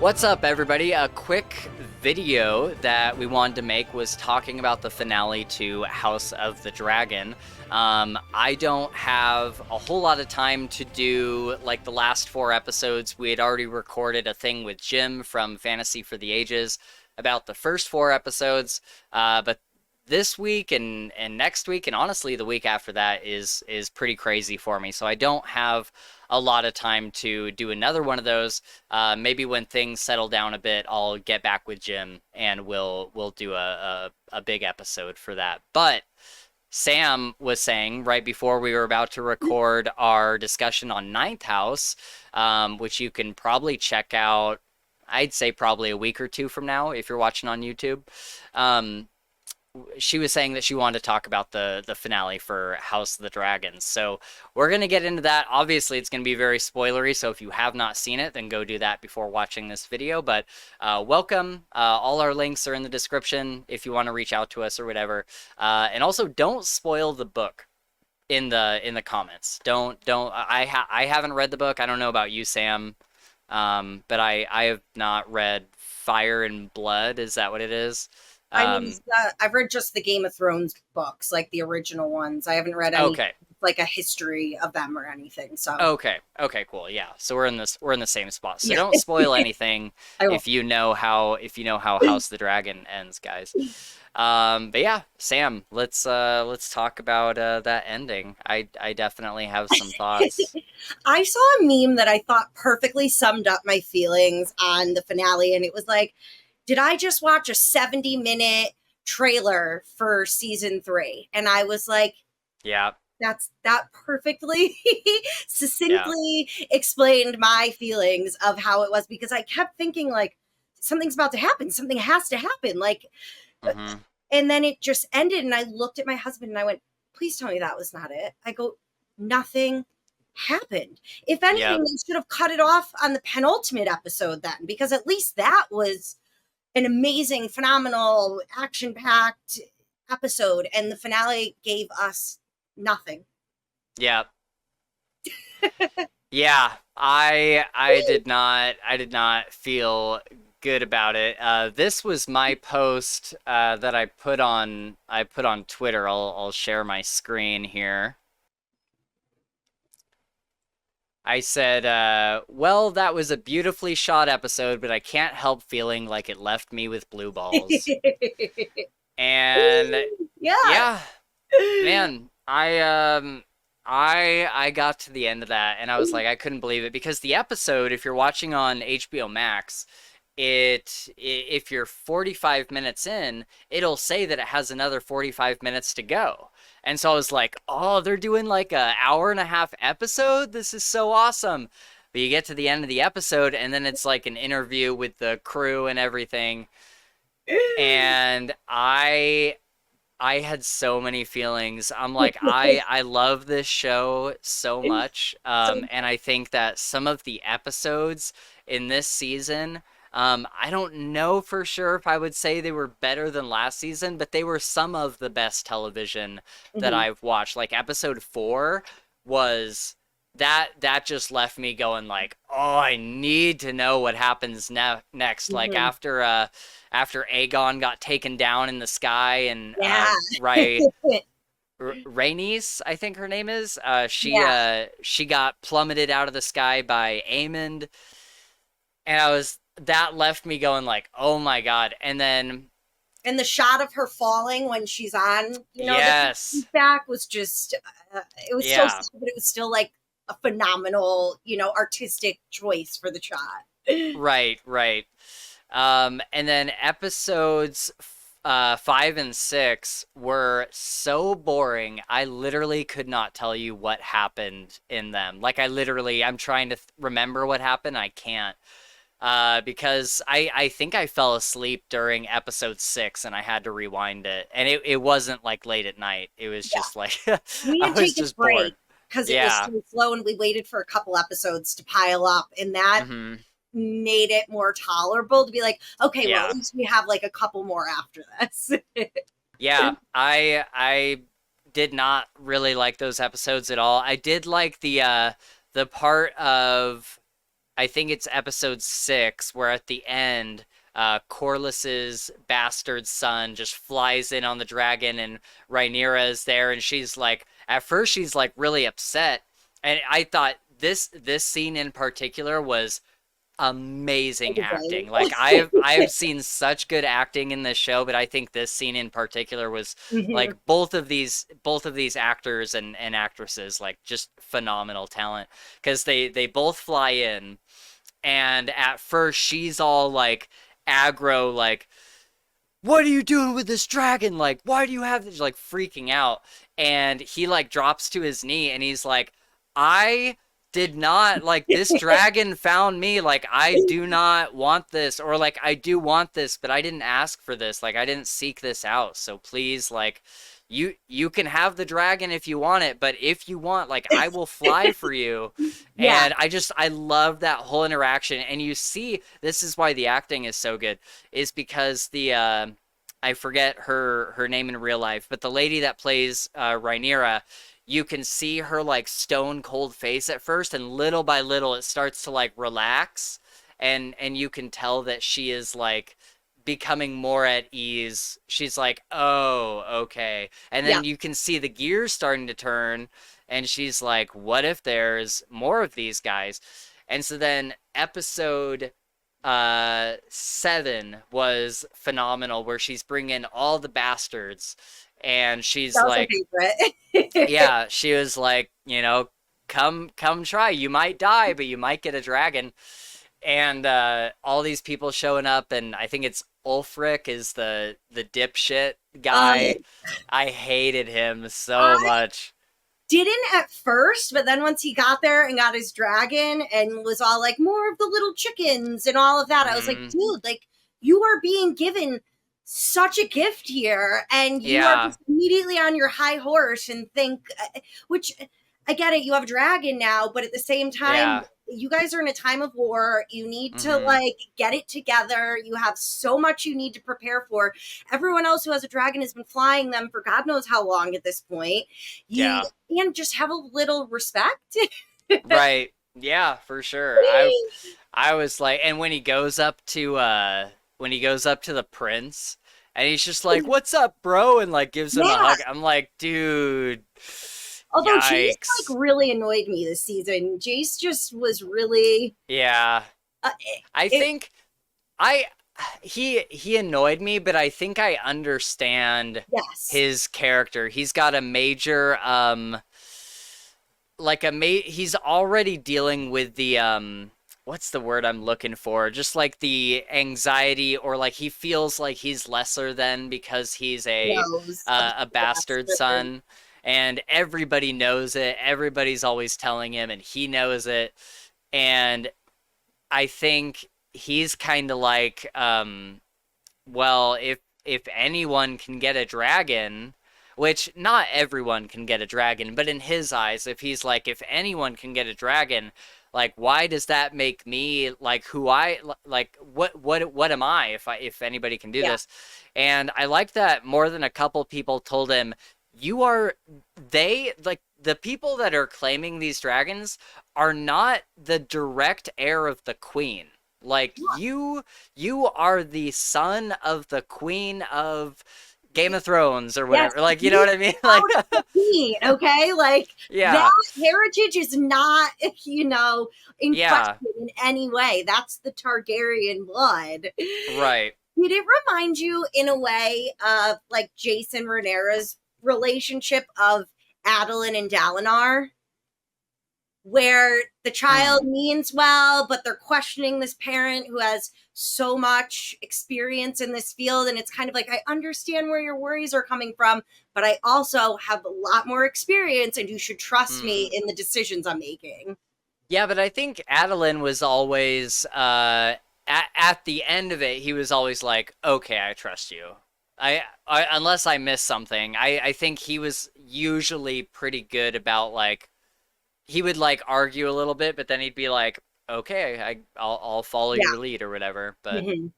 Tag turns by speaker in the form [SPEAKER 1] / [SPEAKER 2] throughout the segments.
[SPEAKER 1] What's up, everybody? A quick video that we wanted to make was talking about the finale to House of the Dragon. I don't have a whole lot of time to do like the last 4 episodes. We had already recorded a thing with Jim from Fantasy for the Ages about the first 4 episodes, but this week and next week and honestly the week after that is pretty crazy for me, so I don't have a lot of time to do another one of those. Maybe when things settle down a bit, I'll get back with Jim and we'll do a big episode for that. But Sam was saying right before we were about to record our discussion on Ninth House, which you can probably check out, I'd say probably a week or 2 from now if you're watching on YouTube. She was saying that she wanted to talk about the finale for House of the Dragons. So we're going to get into that. Obviously, it's going to be very spoilery, so if you have not seen it, then go do that before watching this video. But welcome. All our links are in the description if you want to reach out to us or whatever. And also, don't spoil the book in the comments. I haven't read the book. I don't know about you, Sam, but I have not read Fire and Blood. Is that what it is?
[SPEAKER 2] I've read just the Game of Thrones books, like the original ones. I haven't read any like a history of them or anything. So
[SPEAKER 1] okay, cool, yeah. So we're in the same spot. So don't spoil anything if you know how House of the Dragon ends, guys. But yeah, Sam, let's talk about that ending. I definitely have some thoughts.
[SPEAKER 2] I saw a meme that I thought perfectly summed up my feelings on the finale, and it was like, did I just watch a 70-minute trailer for season 3? And I was like,
[SPEAKER 1] yeah,
[SPEAKER 2] that perfectly succinctly explained my feelings of how it was, because I kept thinking like something's about to happen. Something has to happen. Like, and then it just ended. And I looked at my husband and I went, please tell me that was not it. I go, nothing happened. If anything, they should have cut it off on the penultimate episode then, because at least that was an amazing, phenomenal, action-packed episode, and the finale gave us nothing.
[SPEAKER 1] Yeah. Yeah, I did not feel good about it. This was my post that I put on Twitter. I'll share my screen here. I said, well, that was a beautifully shot episode, but I can't help feeling like it left me with blue balls. And yeah, man, I got to the end of that and I was like, I couldn't believe it, because the episode, if you're watching on HBO Max, if you're 45 minutes in, it'll say that it has another 45 minutes to go. And so I was like, oh, they're doing like an hour-and-a-half episode? This is so awesome. But you get to the end of the episode, and then it's like an interview with the crew and everything. And I had so many feelings. I'm like, I love this show so much. And I think that some of the episodes in this season, I don't know for sure if I would say they were better than last season, but they were some of the best television that I've watched. Like episode 4 was that just left me going like, oh, I need to know what happens next. Like after Aegon got taken down in the sky and Rhaenys, I think her name is, she got plummeted out of the sky by Aemond, and that left me going like, oh my god. And
[SPEAKER 2] the shot of her falling when she's on, the feedback was just, it was so sad, but it was still like a phenomenal, artistic choice for the shot.
[SPEAKER 1] Right. And then episodes 5 and 6 were so boring. I literally could not tell you what happened in them. Like I'm trying to remember what happened. I can't. Because I think I fell asleep during episode 6 and I had to rewind it. And it wasn't like late at night. It was just like,
[SPEAKER 2] we had to take a break because it was too slow, and we waited for a couple episodes to pile up, and that made it more tolerable to be like, okay, well, at least we have like a couple more after this.
[SPEAKER 1] Yeah, I did not really like those episodes at all. I did like the part of I think it's episode 6, where at the end, Corliss's bastard son just flies in on the dragon, and Rhaenyra is there, and she's like, at first she's like really upset, and I thought this scene in particular was amazing acting. Like I have seen such good acting in this show, but I think this scene in particular was
[SPEAKER 2] Mhm.
[SPEAKER 1] like both of these actors and actresses, like just phenomenal talent, because they both fly in, and at first she's all like aggro, like, what are you doing with this dragon? Like, why do you have this? Like, freaking out. And he, like, drops to his knee and he's like, I did not, like, this dragon found me. Like, I do not want this. Or, like, I do want this, but I didn't ask for this. Like, I didn't seek this out. So please, like, you can have the dragon if you want it, but if you want, like, I will fly for you.
[SPEAKER 2] Yeah.
[SPEAKER 1] And I love that whole interaction. And you see, this is why the acting is so good, is because the I forget her name in real life, but the lady that plays Rhaenyra, you can see her like stone cold face at first, and little by little it starts to like relax, and you can tell that she is like becoming more at ease. She's like, oh, okay. And
[SPEAKER 2] Yeah.
[SPEAKER 1] then you can see the gears starting to turn, and she's like, what if there's more of these guys? And so then episode 7 was phenomenal, where she's bringing all the bastards, and she's
[SPEAKER 2] That was a
[SPEAKER 1] like,
[SPEAKER 2] favorite.
[SPEAKER 1] yeah, she was like, come try, you might die, but you might get a dragon. And all these people showing up, and I think it's Ulfric is the dipshit
[SPEAKER 2] um,
[SPEAKER 1] guy. I hated him so
[SPEAKER 2] I
[SPEAKER 1] much.
[SPEAKER 2] didn't at first, but then once he got there and got his dragon and was all like, more of the little chickens and all of that, I was like,
[SPEAKER 1] Mm,
[SPEAKER 2] dude, like, you are being given such a gift here, and you are
[SPEAKER 1] yeah,
[SPEAKER 2] just immediately on your high horse and think, which I get it, you have a dragon now, but at the same time,
[SPEAKER 1] yeah.
[SPEAKER 2] you guys are in a time of war. You need to
[SPEAKER 1] Hmm.
[SPEAKER 2] like get it together. You have so much you need to prepare for. Everyone else who has a dragon has been flying them for God knows how long at this point. You
[SPEAKER 1] Yeah.
[SPEAKER 2] and just have a little respect.
[SPEAKER 1] Right. Yeah, for sure. I was like, and when he goes up to the prince, and he's just like, "What's up, bro?" and like gives him a
[SPEAKER 2] Yeah.
[SPEAKER 1] hug. I'm like, "Dude,
[SPEAKER 2] Although Jace
[SPEAKER 1] yikes."
[SPEAKER 2] like really annoyed me this season. Jace just was really
[SPEAKER 1] Yeah. I
[SPEAKER 2] it
[SPEAKER 1] think I he annoyed me, but I think I understand
[SPEAKER 2] yes.
[SPEAKER 1] his character. He's got a major he's already dealing with the what's the word I'm looking for? Just like the anxiety, or like he feels like he's lesser than, because he's
[SPEAKER 2] Knows of
[SPEAKER 1] a
[SPEAKER 2] the
[SPEAKER 1] bastard
[SPEAKER 2] bastard.
[SPEAKER 1] son, and everybody knows it. Everybody's always telling him, and he knows it. And I think he's kind of like, well, if anyone can get a dragon, which not everyone can get a dragon, but in his eyes, if he's like, if anyone can get a dragon, like, why does that make me like who I like? What am I if anybody can do
[SPEAKER 2] Yeah.
[SPEAKER 1] this? And I like that more than a couple people told him, you are they like the people that are claiming these dragons are not the direct heir of the queen. Like, you are the son of the queen of Game of Thrones or
[SPEAKER 2] Yes,
[SPEAKER 1] whatever. Like, you know
[SPEAKER 2] you
[SPEAKER 1] what I mean? Like,
[SPEAKER 2] out of the queen, okay? Like that
[SPEAKER 1] yeah,
[SPEAKER 2] heritage is not, in
[SPEAKER 1] yeah,
[SPEAKER 2] question in any way. That's the Targaryen blood.
[SPEAKER 1] right.
[SPEAKER 2] Did it remind you in a way of like Jason Rhaenyra's relationship of Adeline and Dalinar? Where the child
[SPEAKER 1] Hmm.
[SPEAKER 2] means well, but they're questioning this parent who has so much experience in this field. And it's kind of like, I understand where your worries are coming from, but I also have a lot more experience, and you should trust me
[SPEAKER 1] Hmm.
[SPEAKER 2] in the decisions I'm making.
[SPEAKER 1] Yeah, but I think Adeline was always at the end of it, he was always like, "Okay, I trust you." I unless I missed something. I think he was usually pretty good about like, he would like argue a little bit, but then he'd be like, "Okay, I'll follow
[SPEAKER 2] Yeah.
[SPEAKER 1] your lead or whatever." But
[SPEAKER 2] Mhm.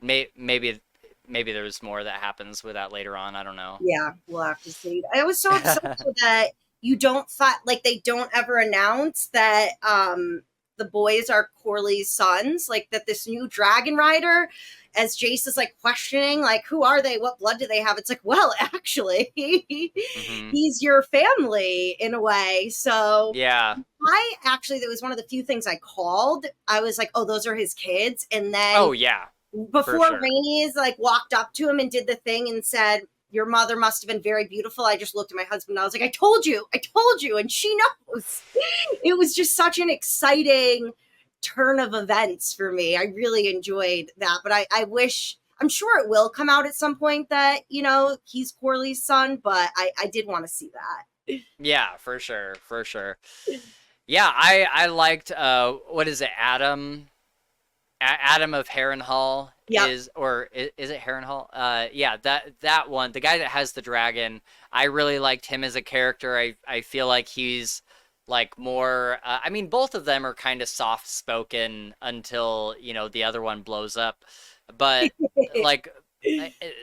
[SPEAKER 1] maybe there's more that happens with that later on. I don't know.
[SPEAKER 2] Yeah, we'll have to see. I was so upset that you don't fight, like they don't ever announce that the boys are Corley's sons, like that this new dragon rider, as Jace is like questioning, like, who are they? What blood do they have? It's like, well, actually,
[SPEAKER 1] Mm-hmm.
[SPEAKER 2] he's your family in a way. So
[SPEAKER 1] Yeah.
[SPEAKER 2] that was one of the few things I called. I was like, oh, those are his kids. And then
[SPEAKER 1] Oh yeah, for
[SPEAKER 2] before
[SPEAKER 1] sure.
[SPEAKER 2] Rainey's like walked up to him and did the thing and said, your mother must have been very beautiful, I just looked at my husband and I was like, I told you, and she knows. It was just such an exciting turn of events for me. I really enjoyed that, but I wish, I'm sure it will come out at some point that, he's Corley's son, but I did want to see that.
[SPEAKER 1] Yeah, for sure, for sure. Yeah, I liked what is it, Adam of Harrenhal
[SPEAKER 2] Yep.
[SPEAKER 1] is it Harrenhal? Yeah, that one, the guy that has the dragon. I really liked him as a character. I feel like he's like more. I mean, both of them are kind of soft spoken until the other one blows up, but like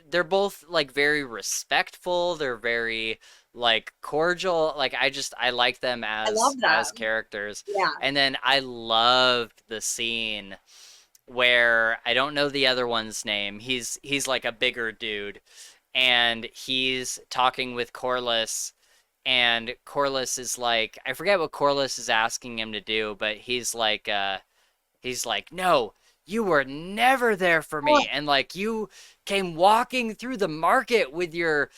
[SPEAKER 1] they're both like very respectful. They're very like cordial. Like I like them
[SPEAKER 2] I love that.
[SPEAKER 1] as characters.
[SPEAKER 2] Yeah.
[SPEAKER 1] And then I loved the scene where I don't know the other one's name. He's like a bigger dude, and he's talking with Corlys, and Corlys is like, I forget what Corlys is asking him to do, but he's like, no, you were never there for
[SPEAKER 2] Oh,
[SPEAKER 1] me, and like you came walking through the market with your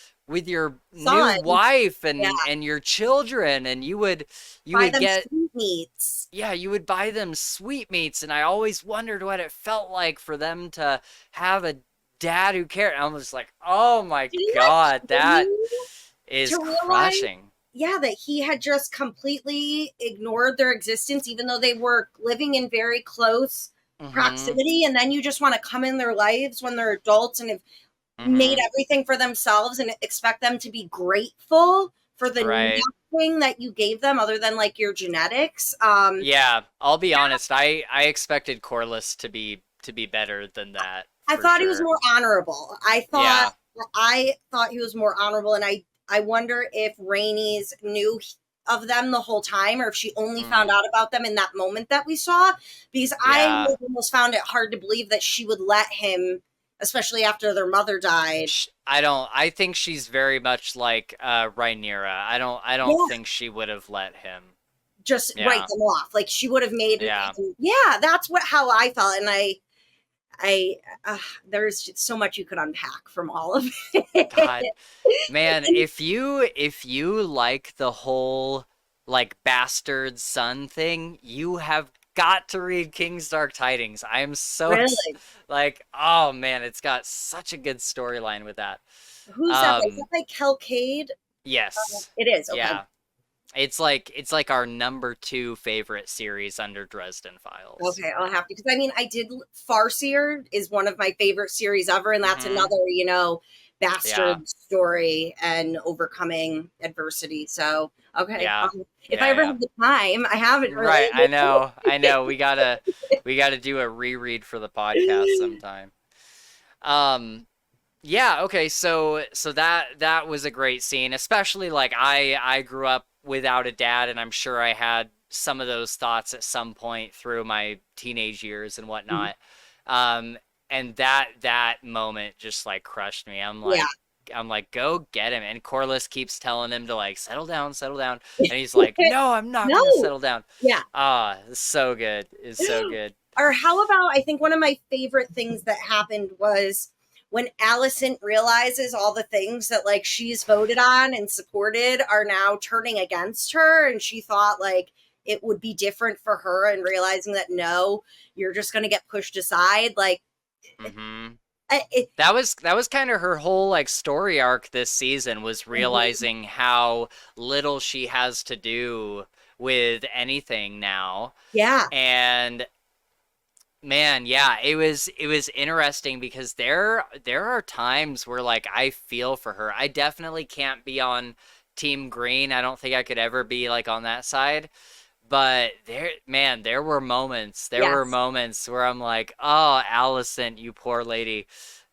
[SPEAKER 1] new
[SPEAKER 2] son.
[SPEAKER 1] wife
[SPEAKER 2] Yeah.
[SPEAKER 1] and your children, and you
[SPEAKER 2] Buy
[SPEAKER 1] would
[SPEAKER 2] them
[SPEAKER 1] get
[SPEAKER 2] sweetmeats.
[SPEAKER 1] yeah, you would buy them sweetmeats, and I always wondered what it felt like for them to have a dad who cared. I was like, oh my
[SPEAKER 2] Didn't that
[SPEAKER 1] God,
[SPEAKER 2] kill
[SPEAKER 1] that
[SPEAKER 2] you
[SPEAKER 1] is
[SPEAKER 2] to realize,
[SPEAKER 1] crushing.
[SPEAKER 2] yeah, that he had just completely ignored their existence, even though they were living in very close
[SPEAKER 1] Mm-hmm.
[SPEAKER 2] proximity. And then you just want to come in their lives when they're adults and have made
[SPEAKER 1] Mm-hmm.
[SPEAKER 2] everything for themselves and expect them to be grateful for the
[SPEAKER 1] Right.
[SPEAKER 2] nothing that you gave them other than like your genetics.
[SPEAKER 1] Yeah, I'll be honest. I expected Corliss to be better than that
[SPEAKER 2] I
[SPEAKER 1] for
[SPEAKER 2] thought he was
[SPEAKER 1] sure.
[SPEAKER 2] more honorable.
[SPEAKER 1] Yeah.
[SPEAKER 2] I thought he was more honorable, and I wonder if Rainey's knew of them the whole time, or if she only found
[SPEAKER 1] Mm,
[SPEAKER 2] out about them in that moment that we saw. Because I
[SPEAKER 1] yeah.
[SPEAKER 2] almost found it hard to believe that she would let him, especially after their mother died.
[SPEAKER 1] I don't. I think she's very much like Rhaenyra. I don't
[SPEAKER 2] Yeah,
[SPEAKER 1] think she would have let him.
[SPEAKER 2] just write
[SPEAKER 1] Yeah.
[SPEAKER 2] them off. Like she would have made.
[SPEAKER 1] Yeah.
[SPEAKER 2] Yeah, that's how I felt, and I there's just so much you could unpack from all of it.
[SPEAKER 1] God, man, if you like the whole like bastard son thing, you have got to read King's Dark Tidings. I am so
[SPEAKER 2] Really,
[SPEAKER 1] like, oh man, it's got such a good storyline with that.
[SPEAKER 2] who's that? Is that
[SPEAKER 1] Um,
[SPEAKER 2] like Kelcade?
[SPEAKER 1] yes.
[SPEAKER 2] It is okay.
[SPEAKER 1] Yeah. It's like our number two favorite series under Dresden Files.
[SPEAKER 2] Okay, I'll have to, because I mean, I did Farseer is one of my favorite series ever, and that's
[SPEAKER 1] Mm-hmm.
[SPEAKER 2] another,
[SPEAKER 1] Yeah.
[SPEAKER 2] bastard story and overcoming adversity. So, okay,
[SPEAKER 1] Yeah.
[SPEAKER 2] if I
[SPEAKER 1] Yeah,
[SPEAKER 2] ever
[SPEAKER 1] yeah.
[SPEAKER 2] have the time, I haven't
[SPEAKER 1] Right,
[SPEAKER 2] really.
[SPEAKER 1] I know. I know. We gotta do a reread for the podcast sometime. Um, yeah, okay, so that was a great scene, especially like I grew up without a dad, and I'm sure I had some of those thoughts at some point through my teenage years and whatnot. Um, and that moment just like crushed me.
[SPEAKER 2] Yeah.
[SPEAKER 1] I'm like, go get him. And Corliss keeps telling him to like settle down. And he's like, no, I'm not gonna
[SPEAKER 2] No.
[SPEAKER 1] settle down.
[SPEAKER 2] Yeah.
[SPEAKER 1] Ah, it's so good. It's so good.
[SPEAKER 2] Or how about, I think one of my favorite things that happened was when Allison realizes all the things that like she's voted on and supported are now turning against her, and she thought like it would be different for her, and realizing that no, you're just going to get pushed aside. Like
[SPEAKER 1] Mm-hmm.
[SPEAKER 2] it,
[SPEAKER 1] That was kind of her whole like story arc this season, was realizing how little she has to do with anything now.
[SPEAKER 2] yeah,
[SPEAKER 1] And man, yeah, it was interesting because there are times where like I feel for her. I definitely can't be on Team Green. I don't think I could ever be like on that side. But there were moments. There were
[SPEAKER 2] yes,
[SPEAKER 1] moments where I'm like, "Oh, Allison, you poor lady."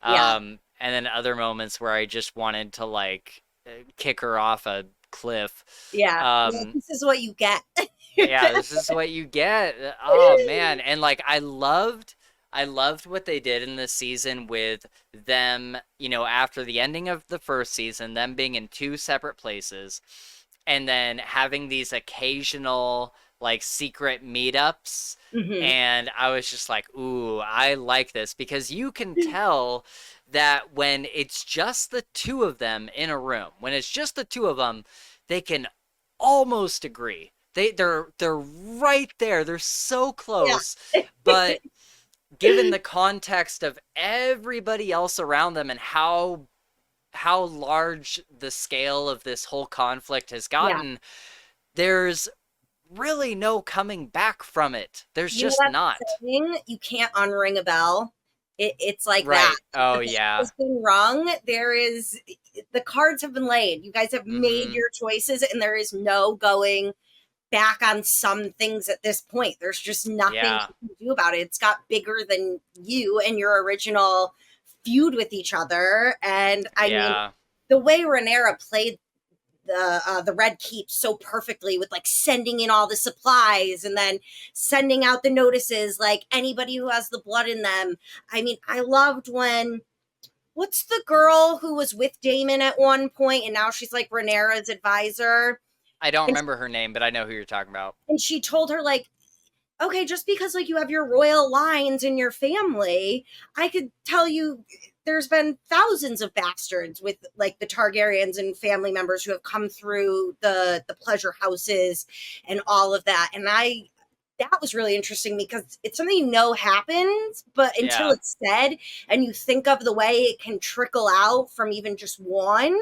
[SPEAKER 2] yeah,
[SPEAKER 1] And then other moments where I just wanted to like kick her off a cliff.
[SPEAKER 2] yeah. Well,
[SPEAKER 1] Um,
[SPEAKER 2] this is what you get.
[SPEAKER 1] Yeah, this is what you get. Oh man. And like I loved what they did in this season with them, after the ending of the first season, them being in two separate places and then having these occasional like secret meetups.
[SPEAKER 2] Hmm.
[SPEAKER 1] And I was just like, "Ooh, I like this," because you can tell that when it's just the two of them in a room, when it's just the two of them, they can almost agree. They're right there. They're so
[SPEAKER 2] Yeah.
[SPEAKER 1] close, but given the context of everybody else around them and how large the scale of this whole conflict has
[SPEAKER 2] Yeah.
[SPEAKER 1] gotten, there's really no coming back from it. There's
[SPEAKER 2] You know
[SPEAKER 1] just
[SPEAKER 2] that
[SPEAKER 1] not.
[SPEAKER 2] saying, you can't unring a bell? It's like that.
[SPEAKER 1] Right. Oh
[SPEAKER 2] The bell
[SPEAKER 1] yeah.
[SPEAKER 2] has been rung. The cards have been laid. You guys have made
[SPEAKER 1] Mm-hmm.
[SPEAKER 2] your choices, and there is no going back on some things at this point. There's just nothing
[SPEAKER 1] Yeah.
[SPEAKER 2] you can do about it. It's got bigger than you and your original feud with each other. And I mean,
[SPEAKER 1] Yeah.
[SPEAKER 2] the way Rhaenyra played the Red Keep so perfectly with like sending in all the supplies and then sending out the notices, like anybody who has the blood in them. I mean, I loved when, what's the girl who was with Damon at one point and now she's like Rhaenyra's advisor,
[SPEAKER 1] I don't
[SPEAKER 2] and,
[SPEAKER 1] remember her name, but I know who you're talking about.
[SPEAKER 2] and she told her like, okay, just because like you have your royal lines in your family, I could tell you there's been thousands of bastards with like the Targaryens and family members who have come through the pleasure houses and all of that. And I that was really interesting because it's something happens, but until
[SPEAKER 1] Yeah.
[SPEAKER 2] it's said and you think of the way it can trickle out from even just one,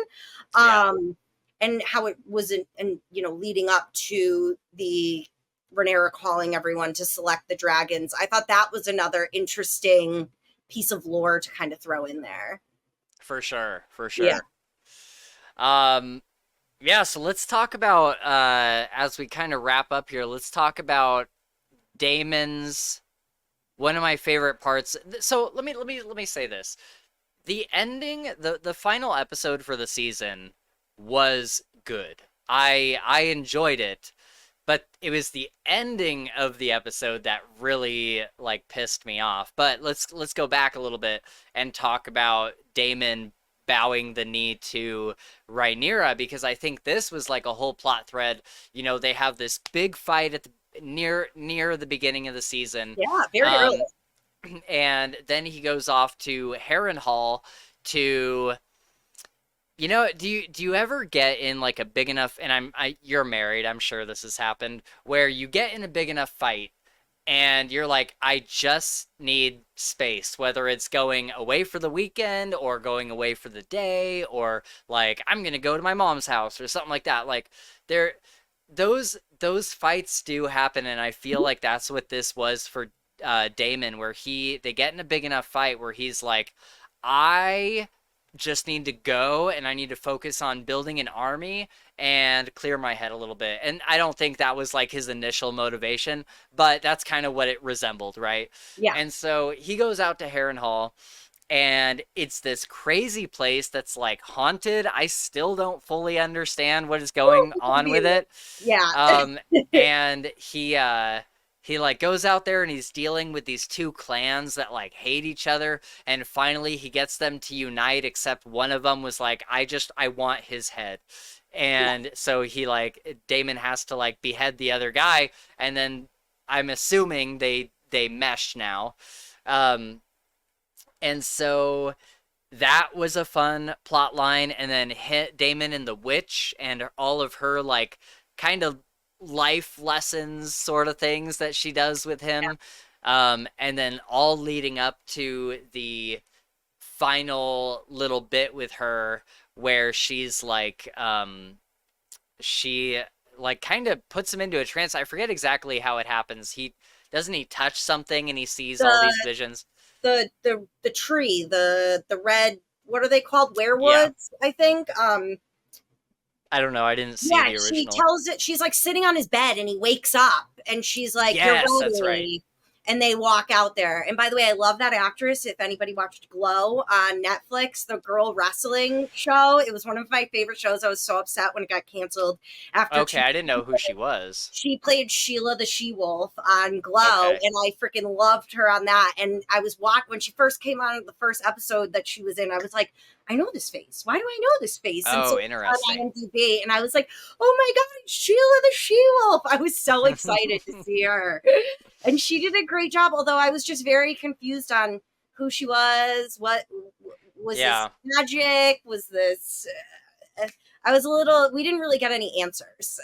[SPEAKER 1] Yeah.
[SPEAKER 2] um, and how it was and leading up to the Rhaenyra calling everyone to select the dragons. I thought that was another interesting piece of lore to kind of throw in there.
[SPEAKER 1] For sure. For
[SPEAKER 2] Yeah.
[SPEAKER 1] sure. Um, yeah, so let's talk about as we kind of wrap up here, let's talk about Damon's one of my favorite parts. So let me say this. The ending, the final episode for the season was good. I enjoyed it, but it was the ending of the episode that really like pissed me off. But let's go back a little bit and talk about Damon bowing the knee to Rhaenyra, because I think this was like a whole plot thread. They have this big fight at the near the beginning of the season.
[SPEAKER 2] Yeah, very early.
[SPEAKER 1] Um, and then he goes off to Harrenhal to do you ever get in like a big enough, and you're married, I'm sure this has happened, where you get in a big enough fight and you're like, I just need space, whether it's going away for the weekend or going away for the day, or like I'm gonna go to my mom's house or something like that. Like there those fights do happen, and I feel like that's what this was for Damon, where they get in a big enough fight where he's like, I just need to go and I need to focus on building an army and clear my head a little bit. And I don't think that was like his initial motivation, but that's kind of what it resembled, right?
[SPEAKER 2] Yeah.
[SPEAKER 1] And so he goes out to Harrenhal, and it's this crazy place that's like haunted. I still don't fully understand what is going on with it.
[SPEAKER 2] Yeah.
[SPEAKER 1] Um, and he like goes out there and he's dealing with these two clans that like hate each other, and finally he gets them to unite, except one of them was like, I want his head.
[SPEAKER 2] Yeah.
[SPEAKER 1] And so Damon has to like behead the other guy, and then I'm assuming they mesh now. Um, and so that was a fun plot line, and then hit Damon and the witch and all of her like kind of life lessons sort of things that she does with him, and then all leading up to the final little bit with her where she like kind of puts him into a trance. I forget exactly how it happens. He touch something and he sees all these
[SPEAKER 2] the
[SPEAKER 1] visions.
[SPEAKER 2] the tree, the red, what are they called?
[SPEAKER 1] Yeah,
[SPEAKER 2] Werewoods, I think.
[SPEAKER 1] I don't know, I didn't see
[SPEAKER 2] Yeah,
[SPEAKER 1] the
[SPEAKER 2] she
[SPEAKER 1] original.
[SPEAKER 2] tells it, she's like sitting on his bed and he wakes up and she's like, "You're
[SPEAKER 1] Yes, that's right.
[SPEAKER 2] ready." and they walk out there. And by the way, I love that actress. If anybody watched Glow on Netflix, the girl wrestling show, it was one of my favorite shows. I was so upset when it got canceled after
[SPEAKER 1] Okay, I didn't know who she was.
[SPEAKER 2] she played Sheila the She-Wolf on Glow,
[SPEAKER 1] Okay.
[SPEAKER 2] and I freaking loved her on that. And I was when she first came on the first episode that she was in, I was like, I know this face. Why do I know this face? And so
[SPEAKER 1] Oh,
[SPEAKER 2] on
[SPEAKER 1] interesting.
[SPEAKER 2] IMDb, and I was like, oh my God, it's Sheila the She-Wolf. I was so excited to see her. And she did a great job, although I was just very confused on who she was. What was this
[SPEAKER 1] Yeah.
[SPEAKER 2] magic? Was this we didn't really get any answers.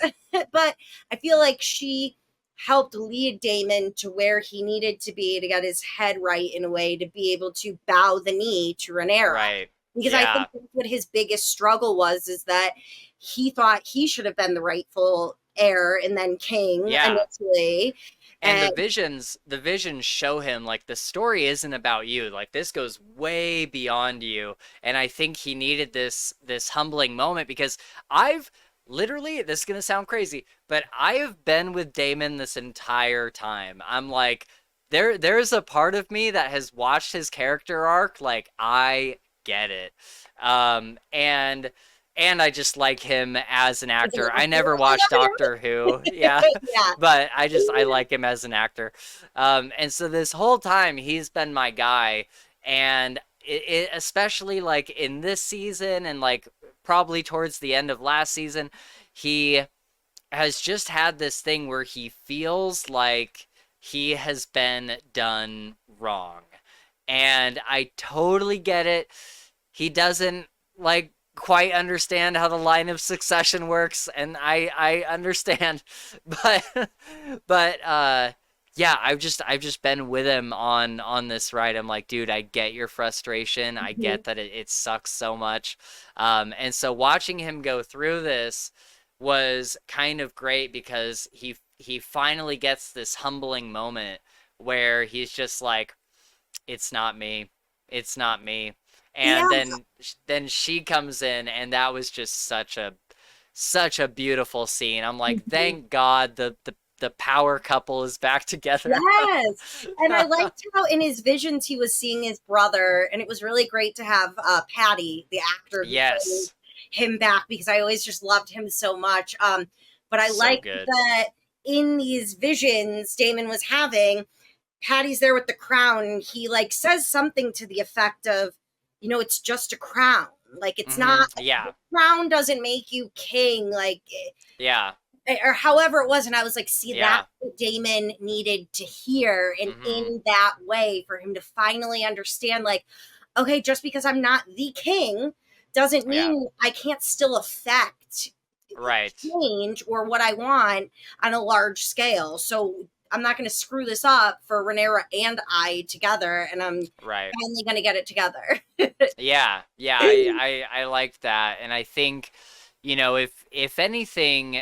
[SPEAKER 2] But I feel like she helped lead Damon to where he needed to be to get his head right in a way to be able to bow the knee to Rhaenyra.
[SPEAKER 1] Right.
[SPEAKER 2] Because I
[SPEAKER 1] Yeah.
[SPEAKER 2] think that's what his biggest struggle was, is that he thought he should have been the rightful heir and then king initially.
[SPEAKER 1] And the visions show him like the story isn't about you. Like this goes way beyond you. And I think he needed this humbling moment because I've literally, this is gonna sound crazy, but I have been with Damon this entire time. I'm like, there's a part of me that has watched his character arc, like I get it. And I just like him as an actor. I never watched Doctor Who, yeah,
[SPEAKER 2] Yeah.
[SPEAKER 1] but I like him as an actor. And so this whole time he's been my guy, and especially like in this season and like probably towards the end of last season, he has just had this thing where he feels like he has been done wrong. And I totally get it. He doesn't like quite understand how the line of succession works, and I understand. But yeah, I've just been with him on this ride. I'm like, dude, I get your frustration. I
[SPEAKER 2] Mhm.
[SPEAKER 1] get that it sucks so much. And so watching him go through this was kind of great because he finally gets this humbling moment where he's just like, it's not me. It's not me.
[SPEAKER 2] Yeah.
[SPEAKER 1] And then she comes in, and that was just such a beautiful scene. I'm like,
[SPEAKER 2] Mhm.
[SPEAKER 1] thank God the power couple is back together.
[SPEAKER 2] Yes. And I liked how in his visions he was seeing his brother, and it was really great to have Patty, the actor who played
[SPEAKER 1] Yes.
[SPEAKER 2] him, back, because I always just loved him so much. But I
[SPEAKER 1] So
[SPEAKER 2] liked
[SPEAKER 1] good.
[SPEAKER 2] that in these visions Damon was having, Patty's there with the crown, and he like says something to the effect of, it's just a crown. Like it's not, the
[SPEAKER 1] Yeah.
[SPEAKER 2] crown doesn't make you king. Like,
[SPEAKER 1] Yeah.
[SPEAKER 2] or however it was. And I was like, see,
[SPEAKER 1] Yeah.
[SPEAKER 2] that's what Damon needed to hear. And
[SPEAKER 1] hmm
[SPEAKER 2] in that way, for him to finally understand, like, okay, just because I'm not the king doesn't
[SPEAKER 1] Yeah.
[SPEAKER 2] mean I can't still affect
[SPEAKER 1] Right.
[SPEAKER 2] change or what I want on a large scale. So I'm not going to screw this up for Rhaenyra and I together, and I'm
[SPEAKER 1] Right.
[SPEAKER 2] finally going to get it together.
[SPEAKER 1] Yeah, yeah, I like that, and I think, if anything,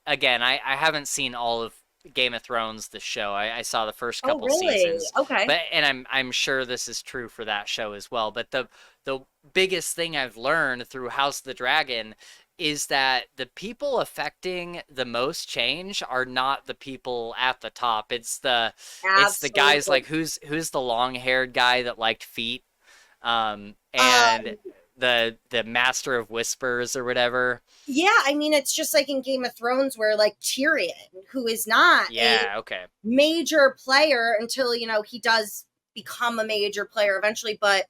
[SPEAKER 1] again, I haven't seen all of Game of Thrones, the show. I saw the first
[SPEAKER 2] Oh,
[SPEAKER 1] couple
[SPEAKER 2] really?
[SPEAKER 1] seasons,
[SPEAKER 2] Okay.
[SPEAKER 1] but and I'm sure this is true for that show as well. But the biggest thing I've learned through House of the Dragon is that the people affecting the most change are not the people at the top. It's the guys
[SPEAKER 2] Absolutely.
[SPEAKER 1] like who's the long-haired guy that liked feet and
[SPEAKER 2] Um,
[SPEAKER 1] the Master of Whispers or whatever.
[SPEAKER 2] yeah, I mean, it's just like in Game of Thrones where like Tyrion, who is not a
[SPEAKER 1] Yeah, okay.
[SPEAKER 2] major player until, he does become a major player eventually. But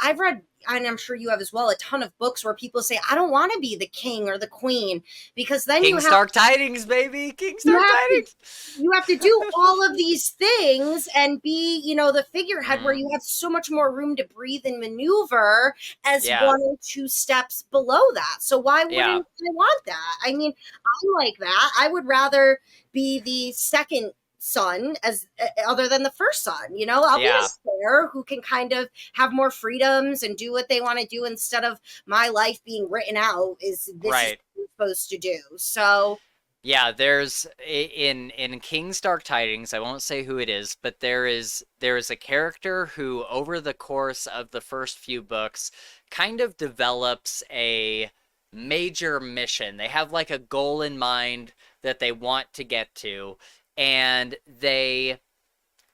[SPEAKER 2] I've read, and I'm sure you have as well, a ton of books where people say, I don't want to be the king or the queen, because then
[SPEAKER 1] King Stark Tidings, baby. King
[SPEAKER 2] you
[SPEAKER 1] Stark
[SPEAKER 2] have to
[SPEAKER 1] Tidings.
[SPEAKER 2] you have to do all of these things and be, the figurehead, where
[SPEAKER 1] hmm
[SPEAKER 2] you have so much more room to breathe and maneuver as
[SPEAKER 1] Yeah,
[SPEAKER 2] one or two steps below that. So why
[SPEAKER 1] yeah,
[SPEAKER 2] wouldn't I want that? I mean, I like that. I would rather be the second son, as other than the first son. I'll be the
[SPEAKER 1] yeah.
[SPEAKER 2] spare who can kind of have more freedoms and do what they want to do, instead of my life being written out, this is
[SPEAKER 1] Right.
[SPEAKER 2] what you're supposed to do. So
[SPEAKER 1] Yeah, there's in King Stark Tidings, I won't say who it is, but there is a character who over the course of the first few books kind of develops a major mission. They have like a goal in mind that they want to get to, and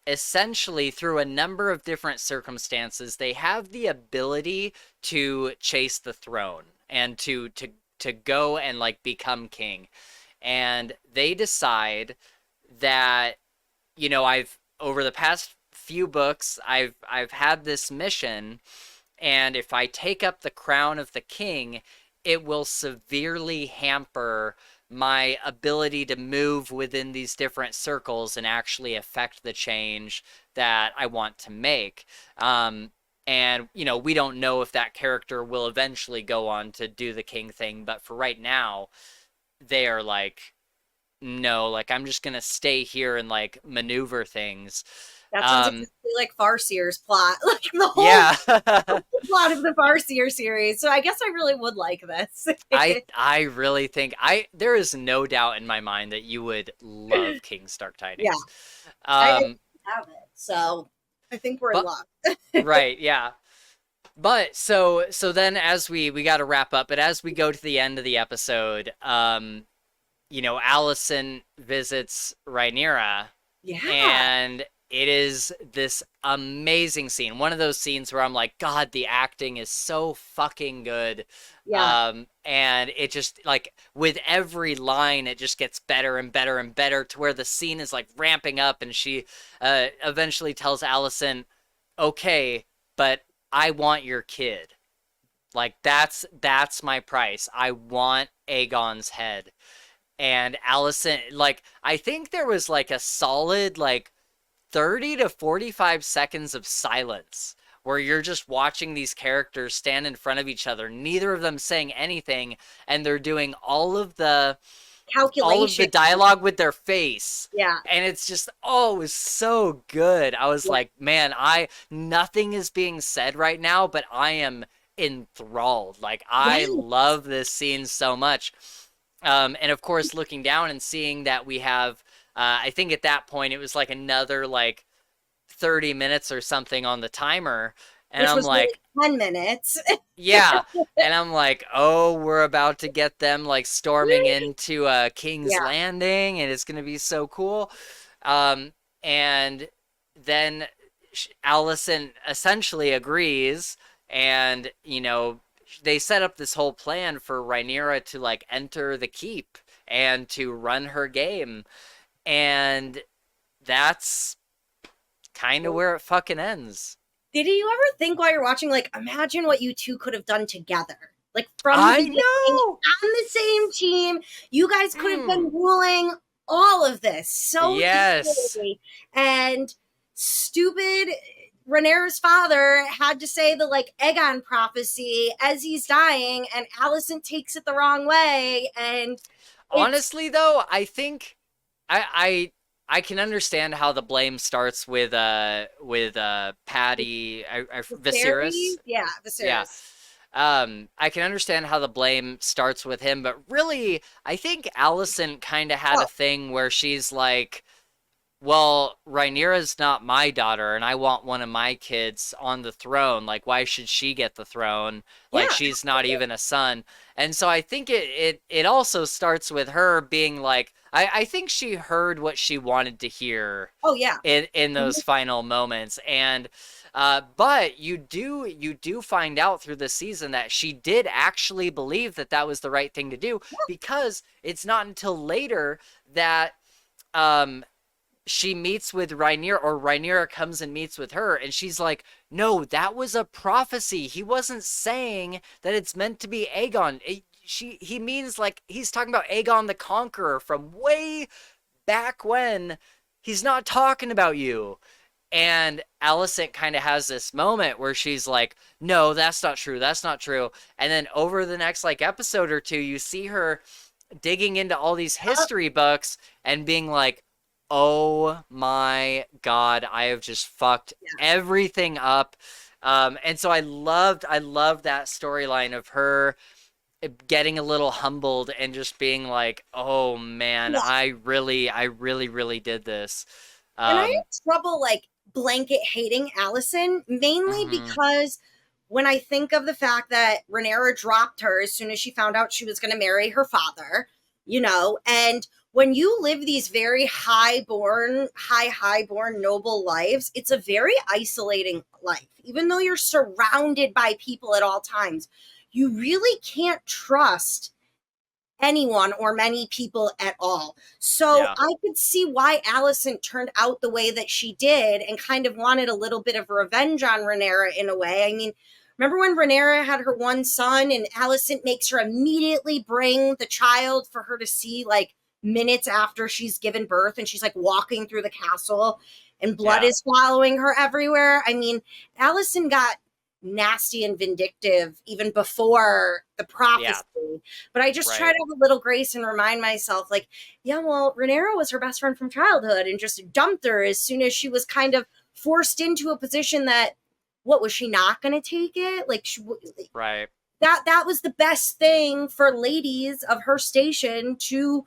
[SPEAKER 1] essentially through a number of different circumstances, they have the ability to chase the throne and to go and like become king. And they decide that, I've over the past few books, I've had this mission, and if I take up the crown of the king, it will severely hamper my ability to move within these different circles and actually affect the change that I want to make. And, we don't know if that character will eventually go on to do the king thing, but for right now, they are like, no, like, I'm just gonna stay here and like maneuver things.
[SPEAKER 2] That sounds
[SPEAKER 1] Um,
[SPEAKER 2] exactly like Farseer's plot, like the whole
[SPEAKER 1] yeah.
[SPEAKER 2] plot of the Farseer series. So I guess I really would like this.
[SPEAKER 1] I really think there is no doubt in my mind that you would love King's Dark
[SPEAKER 2] Yeah,
[SPEAKER 1] Tidings.
[SPEAKER 2] I
[SPEAKER 1] Um,
[SPEAKER 2] have it. So I think we're in
[SPEAKER 1] but
[SPEAKER 2] luck.
[SPEAKER 1] right, yeah. But so then as we got to wrap up, but as we go to the end of the episode, Allison visits Rhaenyra,
[SPEAKER 2] Yeah.
[SPEAKER 1] and it is this amazing scene. One of those scenes where I'm like, God, the acting is so fucking good.
[SPEAKER 2] Yeah.
[SPEAKER 1] And it just like with every line, it just gets better and better and better to where the scene is like ramping up, and she eventually tells Allison, okay, but I want your kid. Like that's my price. I want Aegon's head. And Allison, like, I think there was like a solid like 30 to 45 seconds of silence where you're just watching these characters stand in front of each other, neither of them saying anything, and they're doing all of the
[SPEAKER 2] Calculation.
[SPEAKER 1] dialogue with their face.
[SPEAKER 2] Yeah.
[SPEAKER 1] And it's just, oh, it was so good. I was
[SPEAKER 2] Yeah.
[SPEAKER 1] like, man, nothing is being said right now, but I am enthralled. Like, I
[SPEAKER 2] Right.
[SPEAKER 1] love this scene so much. And of course, looking down and seeing that we have, I think at that point it was like another like 30 minutes or something on the timer. And
[SPEAKER 2] Which
[SPEAKER 1] I'm
[SPEAKER 2] was really
[SPEAKER 1] like,
[SPEAKER 2] 10 minutes.
[SPEAKER 1] yeah. And I'm like, oh, we're about to get them like storming into King's
[SPEAKER 2] Yeah.
[SPEAKER 1] Landing, and it's going to be so cool. And then Allison essentially agrees, and, they set up this whole plan for Rhaenyra to like enter the keep and to run her game. And that's kind of where it fucking ends.
[SPEAKER 2] Did you ever think while you're watching, like, imagine what you two could have done together? Like, from the
[SPEAKER 1] I
[SPEAKER 2] beginning,
[SPEAKER 1] know.
[SPEAKER 2] on the same team, you guys could have been
[SPEAKER 1] Mm.
[SPEAKER 2] ruling all of this so
[SPEAKER 1] Yes.
[SPEAKER 2] easily. And stupid Rhaenyra's father had to say the, like, Aegon prophecy as he's dying, and Allison takes it the wrong way. And it's,
[SPEAKER 1] Honestly, though, I think I can understand how the blame starts with Patty Viserys.
[SPEAKER 2] Viserys? Yeah,
[SPEAKER 1] Yeah.
[SPEAKER 2] Viserys.
[SPEAKER 1] I can understand how the blame starts with him, but really, I think Allison kind of had
[SPEAKER 2] Oh,
[SPEAKER 1] a thing where she's like, well, Rhaenyra's not my daughter, and I want one of my kids on the throne. Like, why should she get the throne? Like,
[SPEAKER 2] yeah.
[SPEAKER 1] she's not even a son. And so I think it also starts with her being like, I think she heard what she wanted to hear
[SPEAKER 2] Oh, yeah.
[SPEAKER 1] in those final moments. And but you do find out through the season that she did actually believe that that was the right thing to do, because it's not until later that um she meets with Rhaenyra, or Rhaenyra comes and meets with her, and she's like, no, that was a prophecy. He wasn't saying that it's meant to be Aegon. He means like he's talking about Aegon the Conqueror from way back when. He's not talking about you. And Alicent kind of has this moment where she's like, no, that's not true. That's not true. And then over the next like episode or two, you see her digging into all these history books and being like, oh my God, I have just fucked
[SPEAKER 2] Yeah.
[SPEAKER 1] everything up. And so I loved that storyline of her getting a little humbled and just being like, oh man,
[SPEAKER 2] Yeah.
[SPEAKER 1] I really did this.
[SPEAKER 2] And I have
[SPEAKER 1] Um,
[SPEAKER 2] trouble like blanket hating Allison, mainly
[SPEAKER 1] mhm.
[SPEAKER 2] because when I think of the fact that Rhaenyra dropped her as soon as she found out she was going to marry her father, and when you live these very highborn, noble lives, it's a very isolating life. Even though you're surrounded by people at all times, you really can't trust anyone or many people at all. So
[SPEAKER 1] Yeah.
[SPEAKER 2] I could see why Allison turned out the way that she did and kind of wanted a little bit of revenge on Rhaenyra in a way. I mean, remember when Rhaenyra had her one son and Allison makes her immediately bring the child for her to see like minutes after she's given birth, and she's like walking through the castle and blood
[SPEAKER 1] Yeah.
[SPEAKER 2] is following her everywhere. I mean, Allison got nasty and vindictive even before the prophecy.
[SPEAKER 1] Yeah.
[SPEAKER 2] But I just try
[SPEAKER 1] Right.
[SPEAKER 2] to have a little grace and remind myself, like, yeah, well, Rhaenyra was her best friend from childhood and just dumped her as soon as she was kind of forced into a position that, what was she not going to take it? Like,
[SPEAKER 1] Right.
[SPEAKER 2] that was the best thing for ladies of her station to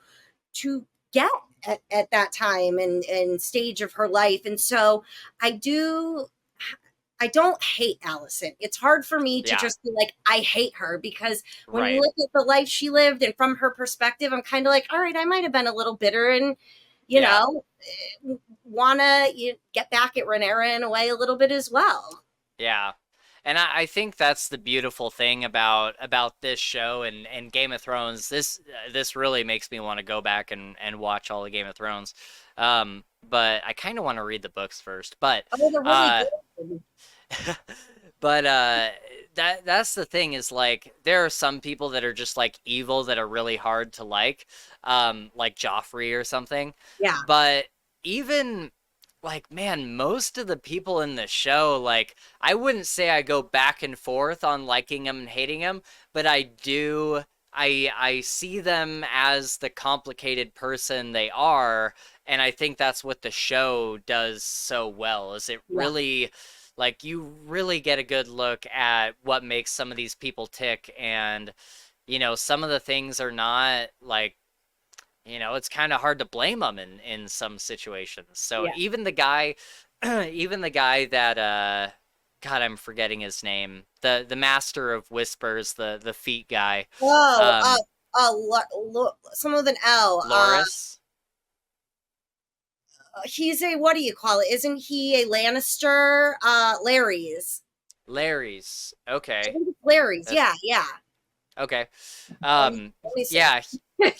[SPEAKER 2] get at that time and stage of her life. And so I don't hate Allison. It's hard for me to
[SPEAKER 1] Yeah.
[SPEAKER 2] just be like, I hate her, because when you
[SPEAKER 1] Right.
[SPEAKER 2] look at the life she lived and from her perspective, I'm kind of like, all right, I might have been a little bitter and,
[SPEAKER 1] Yeah.
[SPEAKER 2] want to get back at Rhaenyra in a way a little bit as well.
[SPEAKER 1] Yeah. And I think that's the beautiful thing about this show and Game of Thrones. This really makes me want to go back and watch all the Game of Thrones. But I kind of want to read the books first.
[SPEAKER 2] Oh, they're really
[SPEAKER 1] Uh,
[SPEAKER 2] good.
[SPEAKER 1] but that's the thing, is like there are some people that are just like evil that are really hard to like Joffrey or something.
[SPEAKER 2] Yeah.
[SPEAKER 1] But even like, man, most of the people in the show, like, I wouldn't say I go back and forth on liking them and hating them, but I do. I see them as the complicated person they are, and I think that's what the show does so well. Is it
[SPEAKER 2] Yeah.
[SPEAKER 1] really, like, you really get a good look at what makes some of these people tick, and some of the things are not like, it's kind of hard to blame them in some situations. So
[SPEAKER 2] Yeah.
[SPEAKER 1] even the guy, even the guy that God, I'm forgetting his name, the master of whispers, the feet guy,
[SPEAKER 2] Oh,
[SPEAKER 1] um,
[SPEAKER 2] some with an L.
[SPEAKER 1] Loris,
[SPEAKER 2] He's a, what do you call it? Isn't he a Lannister? Larry's.
[SPEAKER 1] Larry's.
[SPEAKER 2] I
[SPEAKER 1] Okay,
[SPEAKER 2] think it's Larry's.
[SPEAKER 1] that's
[SPEAKER 2] Yeah, yeah.
[SPEAKER 1] okay.
[SPEAKER 2] Let me see.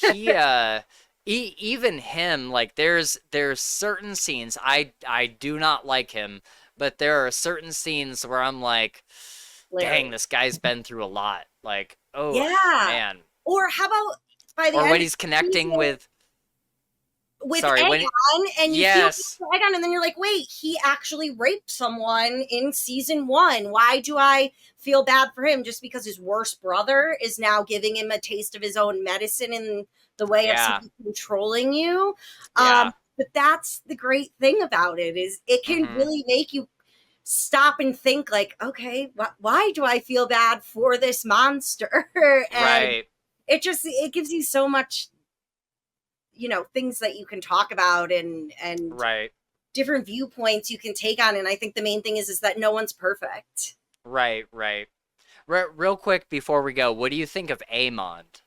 [SPEAKER 1] Yeah, he even him, like there's certain scenes I do not like him, but there are certain scenes where I'm like, dang,
[SPEAKER 2] Larry.
[SPEAKER 1] this guy's been through a lot. Like, oh
[SPEAKER 2] Yeah.
[SPEAKER 1] man.
[SPEAKER 2] Or how about by the
[SPEAKER 1] Or when
[SPEAKER 2] end
[SPEAKER 1] he's connecting with,
[SPEAKER 2] with
[SPEAKER 1] sorry, when
[SPEAKER 2] Aegon, and you feel
[SPEAKER 1] yes,
[SPEAKER 2] for Aegon, and then you're like, wait, he actually raped someone in season 1. Why do I feel bad for him just because his worst brother is now giving him a taste of his own medicine in the way of
[SPEAKER 1] yeah,
[SPEAKER 2] somebody controlling you?
[SPEAKER 1] yeah,
[SPEAKER 2] But that's the great thing about it, is it can
[SPEAKER 1] mm-hmm,
[SPEAKER 2] really make you stop and think like, okay, why do I feel bad for this monster? And
[SPEAKER 1] right,
[SPEAKER 2] it gives you so much, things that you can talk about and
[SPEAKER 1] right,
[SPEAKER 2] different viewpoints you can take on. And I think the main thing is that no one's perfect.
[SPEAKER 1] right, right. Real quick before we go, what do you think of Aemond?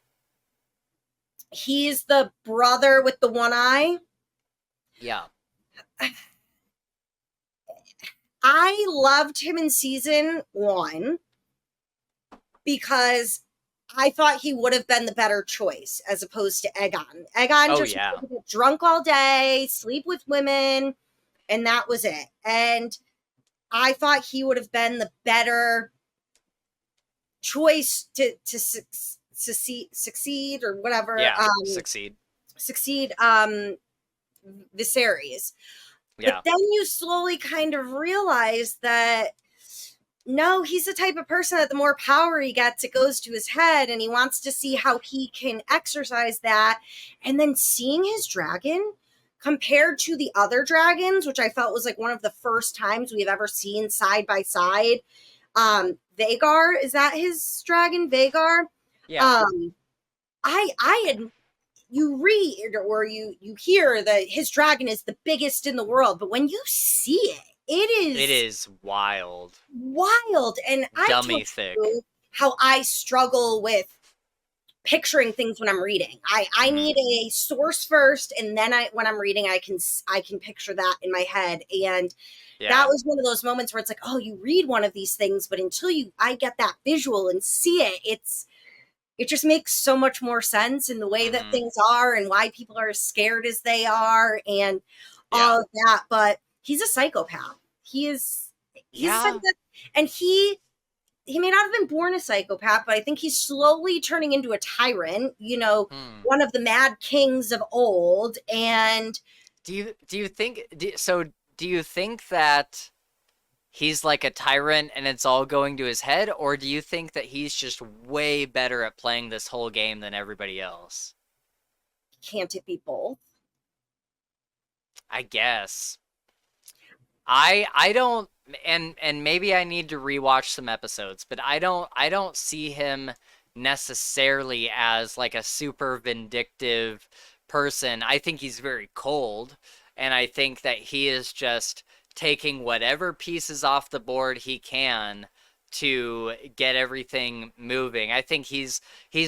[SPEAKER 2] He's the brother with the one eye.
[SPEAKER 1] Yeah.
[SPEAKER 2] I loved him in season 1 because I thought he would have been the better choice as opposed to Aegon. Aegon
[SPEAKER 1] Oh
[SPEAKER 2] just
[SPEAKER 1] yeah.
[SPEAKER 2] wanted to get drunk all day, sleep with women, and that was it. And I thought he would have been the better choice to succeed or whatever.
[SPEAKER 1] Yeah. Succeed.
[SPEAKER 2] Succeed Viserys. But
[SPEAKER 1] Yeah.
[SPEAKER 2] then you slowly kind of realize that no, he's the type of person that the more power he gets, it goes to his head, and he wants to see how he can exercise that. And then seeing his dragon compared to the other dragons, which I felt was like one of the first times we've ever seen side by side. Vagar, is that his dragon? Vagar?
[SPEAKER 1] Yeah.
[SPEAKER 2] I had, you read or you hear that his dragon is the biggest in the world, but when you see it,
[SPEAKER 1] It is wild.
[SPEAKER 2] wild. And I
[SPEAKER 1] Dummy
[SPEAKER 2] told
[SPEAKER 1] thick.
[SPEAKER 2] you how I struggle with picturing things when I'm reading. I need a source first, and then when I'm reading, I can picture that in my head. And that
[SPEAKER 1] Yeah.
[SPEAKER 2] was one of those moments where it's like, oh, you read one of these things, but until I get that visual and see it, it just makes so much more sense in the way that
[SPEAKER 1] Mm-hmm.
[SPEAKER 2] things are and why people are as scared as they are and
[SPEAKER 1] Yeah.
[SPEAKER 2] all of that. But he's a psychopath. He's a
[SPEAKER 1] Yeah.
[SPEAKER 2] psychopath, and he may not have been born a psychopath, but I think he's slowly turning into a tyrant,
[SPEAKER 1] Hmm.
[SPEAKER 2] one of the mad kings of old. And
[SPEAKER 1] Do you think do you think that he's like a tyrant and it's all going to his head, or do you think that he's just way better at playing this whole game than everybody else?
[SPEAKER 2] can't it be both?
[SPEAKER 1] I guess. I don't, and maybe I need to rewatch some episodes, but I don't see him necessarily as like a super vindictive person. I think he's very cold, and I think that he is just taking whatever pieces off the board he can to get everything moving. I think he's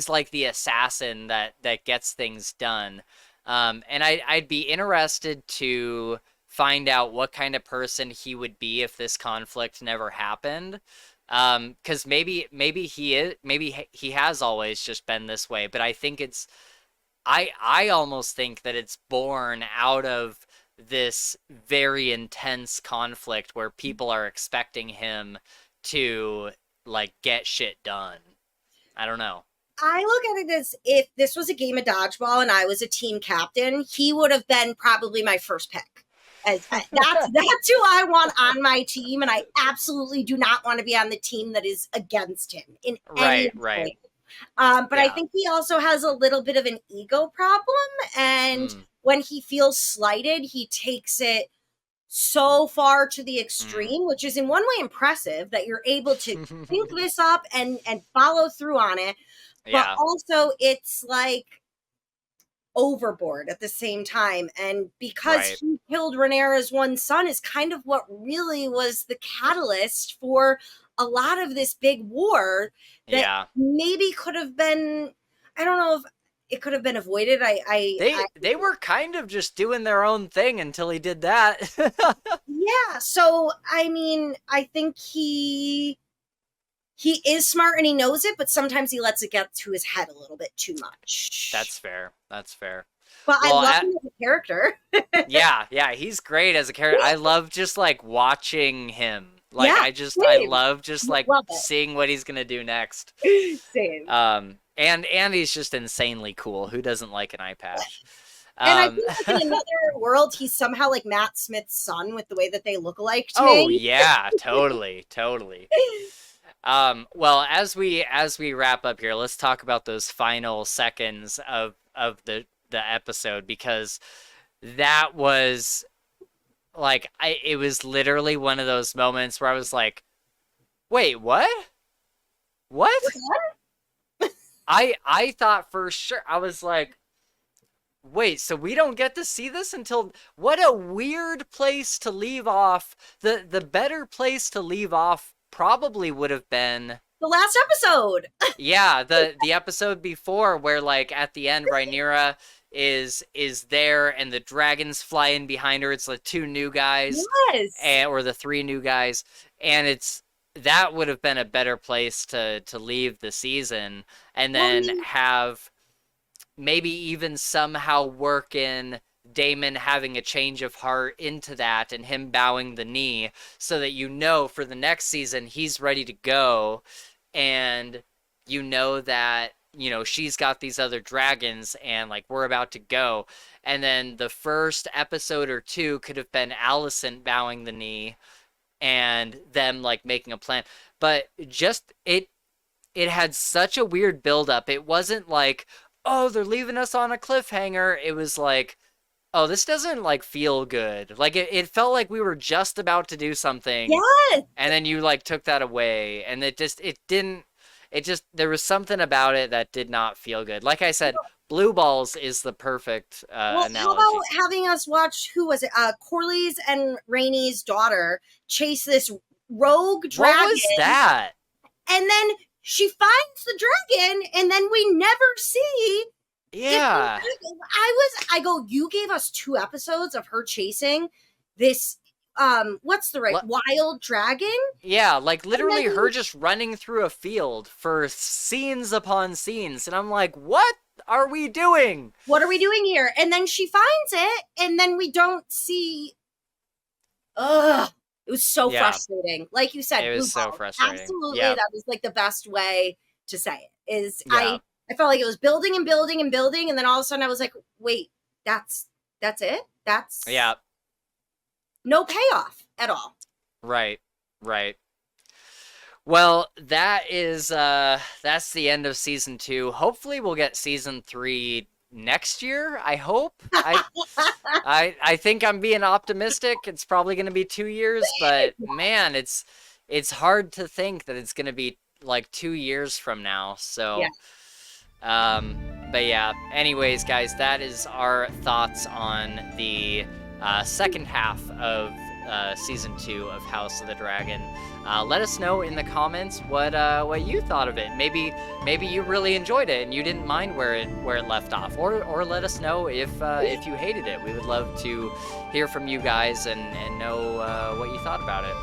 [SPEAKER 1] like the assassin that gets things done. And I'd be interested to find out what kind of person he would be if this conflict never happened. Because maybe he has always just been this way, but I think I almost think that it's born out of this very intense conflict where people are expecting him to like get shit done. I don't know.
[SPEAKER 2] I look at it as if this was a game of dodgeball and I was a team captain, he would have been probably my first pick. As that's who I want on my team, and I absolutely do not want to be on the team that is against him in any
[SPEAKER 1] Right, right.
[SPEAKER 2] way. But I
[SPEAKER 1] Yeah.
[SPEAKER 2] think he also has a little bit of an ego problem, and
[SPEAKER 1] Mm,
[SPEAKER 2] when he feels slighted, he takes it so far to the
[SPEAKER 1] mm.
[SPEAKER 2] extreme, which is in one way impressive that you're able to think this up and follow through on it, but
[SPEAKER 1] Yeah,
[SPEAKER 2] also it's like overboard at the same time. And because
[SPEAKER 1] right.
[SPEAKER 2] he killed Rhaenyra's one son is kind of what really was the catalyst for a lot of this big war that
[SPEAKER 1] Yeah.
[SPEAKER 2] maybe could have been, I don't know if it could have been avoided.
[SPEAKER 1] They were kind of just doing their own thing until he did that.
[SPEAKER 2] Yeah, so I mean, I think he is smart and he knows it, but sometimes he lets it get to his head a little bit too much.
[SPEAKER 1] That's fair. That's fair.
[SPEAKER 2] But I
[SPEAKER 1] Well,
[SPEAKER 2] love him as a character.
[SPEAKER 1] yeah, yeah, he's great as a character. I love just like watching him. Like
[SPEAKER 2] Yeah,
[SPEAKER 1] I
[SPEAKER 2] same.
[SPEAKER 1] love just like
[SPEAKER 2] Love
[SPEAKER 1] seeing what he's gonna do next.
[SPEAKER 2] it. Same.
[SPEAKER 1] And he's just insanely cool. Who doesn't like an eye patch?
[SPEAKER 2] And I
[SPEAKER 1] Um,
[SPEAKER 2] feel like in another world, he's somehow like Matt Smith's son with the way that they look alike to
[SPEAKER 1] oh
[SPEAKER 2] me.
[SPEAKER 1] yeah, totally, totally. Well, as we wrap up here, let's talk about those final seconds of the episode because that was like it was literally one of those moments where I was like, "Wait, what? What?" I thought for sure. I was like, "Wait, so we don't get to see this until what a weird place to leave off. The better place to leave off probably would have been
[SPEAKER 2] The last episode.
[SPEAKER 1] yeah, the episode before where like at the end Rhaenyra is there and the dragons fly in behind her. It's the two new guys
[SPEAKER 2] Yes.
[SPEAKER 1] or the three new guys, and it's that would have been a better place to leave the season and
[SPEAKER 2] Well, I
[SPEAKER 1] then
[SPEAKER 2] mean,
[SPEAKER 1] have maybe even somehow work in Damon having a change of heart into that and him bowing the knee so that for the next season he's ready to go and that she's got these other dragons and like we're about to go and then the first episode or two could have been Allison bowing the knee and them like making a plan but just it had such a weird buildup. It wasn't like, oh, they're leaving us on a cliffhanger. It was like, oh, this doesn't like feel good. Like it felt like we were just about to do something,
[SPEAKER 2] yes.
[SPEAKER 1] and then you like took that away, and it didn't. It just there was something about it that did not feel good. Like I said, Blue Balls is the perfect
[SPEAKER 2] Well, how
[SPEAKER 1] analogy.
[SPEAKER 2] about having us watch, who was it? Corley's and Rainy's daughter chase this rogue
[SPEAKER 1] What
[SPEAKER 2] dragon,
[SPEAKER 1] was that?
[SPEAKER 2] and then she finds the dragon, and then we never see.
[SPEAKER 1] Yeah.
[SPEAKER 2] I go, you gave us 2 episodes of her chasing this, what's the right, wild dragon?
[SPEAKER 1] Yeah, like literally her just running through a field for scenes upon scenes. And I'm like, what are we doing?
[SPEAKER 2] What are we doing here? And then she finds it, and then we don't see. Ugh. It was so frustrating. Like you said,
[SPEAKER 1] it was so frustrating.
[SPEAKER 2] Absolutely, that was like the best way to say it. Is I felt like it was building and building and building, and then all of a sudden I was like, wait, that's it? That's no payoff at all.
[SPEAKER 1] Right. Well, that's the end of season 2. Hopefully we'll get season 3 next year, I hope. I think I'm being optimistic. It's probably going to be 2 years, but man, it's hard to think that it's going to be like 2 years from now. So, but yeah, anyways, guys, that is our thoughts on the second half of season 2 of House of the Dragon. Let us know in the comments what you thought of it. Maybe you really enjoyed it and you didn't mind where it left off, or let us know if you hated it. We would love to hear from you guys and know what you thought about it.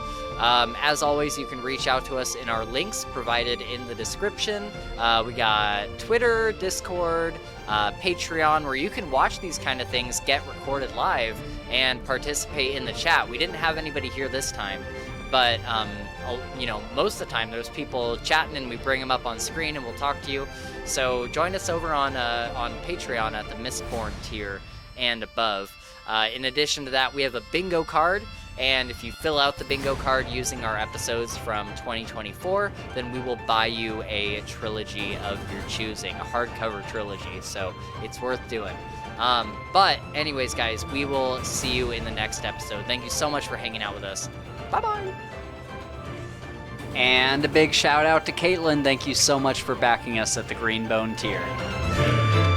[SPEAKER 1] As always, you can reach out to us in our links provided in the description. We got Twitter, Discord, Patreon, where you can watch these kind of things get recorded live and participate in the chat. We didn't have anybody here this time, but most of the time there's people chatting and we bring them up on screen and we'll talk to you. So join us over on Patreon at the Mistborn tier and above. In addition to that, we have a bingo card, and if you fill out the bingo card using our episodes from 2024, then we will buy you a trilogy of your choosing, a hardcover trilogy, so it's worth doing. But anyways, guys, we will see you in the next episode. Thank you so much for hanging out with us. Bye-bye! And a big shout out to Caitlin. Thank you so much for backing us at the Greenbone tier.